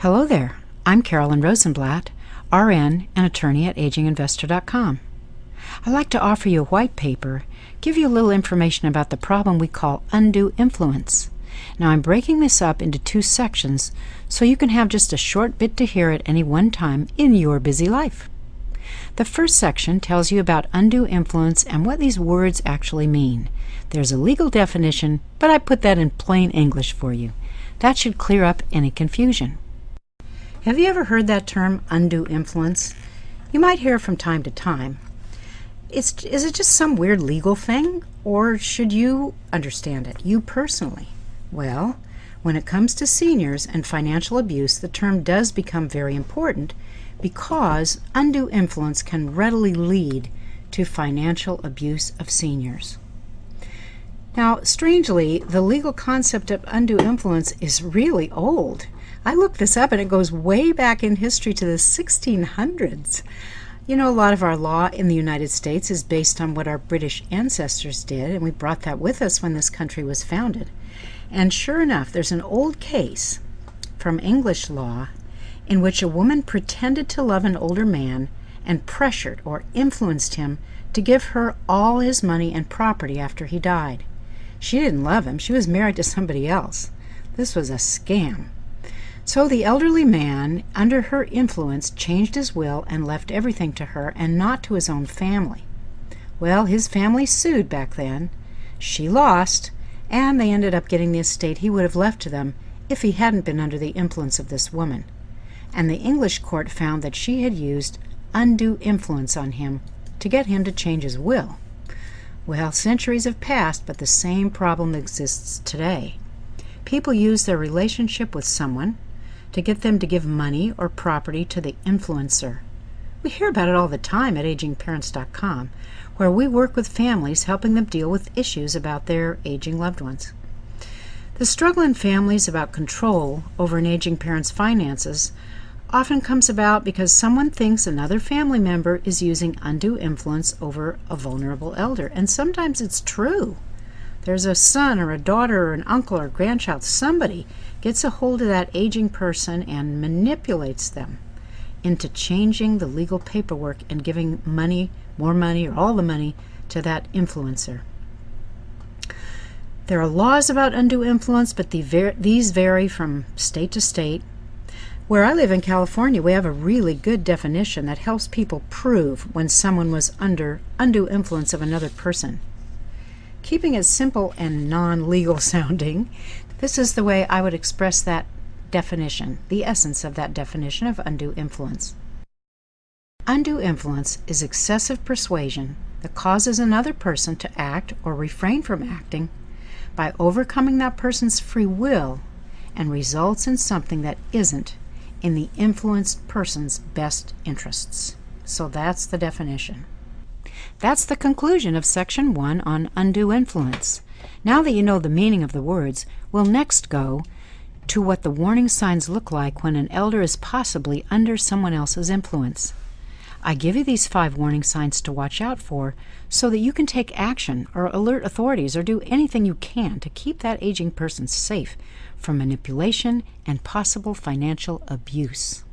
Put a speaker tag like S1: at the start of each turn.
S1: Hello there, I'm Carolyn Rosenblatt, RN and attorney at aginginvestor.com. I'd like to offer you a white paper, give you a little information about the problem we call undue influence. Now I'm breaking this up into two sections so you can have just a short bit to hear at any one time in your busy life. The first section tells you about undue influence and what these words actually mean. There's a legal definition, but I put that in plain English for you. That should clear up any confusion. Have you ever heard that term, undue influence? You might hear it from time to time. Is it just some weird legal thing, or should you understand it, you personally? Well, when it comes to seniors and financial abuse, the term does become very important because undue influence can readily lead to financial abuse of seniors. Now, strangely, the legal concept of undue influence is really old. I looked this up and it goes way back in history to the 1600s. You know, a lot of our law in the United States is based on what our British ancestors did, and we brought that with us when this country was founded. And sure enough, there's an old case from English law in which a woman pretended to love an older man and pressured or influenced him to give her all his money and property after he died. She didn't love him. She was married to somebody else. This was a scam. So the elderly man, under her influence, changed his will and left everything to her and not to his own family. Well, his family sued back then. She lost, and they ended up getting the estate he would have left to them if he hadn't been under the influence of this woman. And the English court found that she had used undue influence on him to get him to change his will. Well, centuries have passed, but the same problem exists today. People use their relationship with someone to get them to give money or property to the influencer. We hear about it all the time at agingparents.com, where we work with families helping them deal with issues about their aging loved ones. The struggle in families about control over an aging parent's finances often comes about because someone thinks another family member is using undue influence over a vulnerable elder. And sometimes it's true. There's a son or a daughter or an uncle or grandchild. Somebody gets a hold of that aging person and manipulates them into changing the legal paperwork and giving money, more money, or all the money to that influencer. There are laws about undue influence, but these vary from state to state. Where I live in California, we have a really good definition that helps people prove when someone was under undue influence of another person. Keeping it simple and non-legal sounding, this is the way I would express that definition, the essence of that definition of undue influence. Undue influence is excessive persuasion that causes another person to act or refrain from acting by overcoming that person's free will and results in something that isn't in the influenced person's best interests. So that's the definition. That's the conclusion of Section 1 on undue influence. Now that you know the meaning of the words, we'll next go to what the warning signs look like when an elder is possibly under someone else's influence. I give you these 5 warning signs to watch out for so that you can take action or alert authorities or do anything you can to keep that aging person safe from manipulation and possible financial abuse.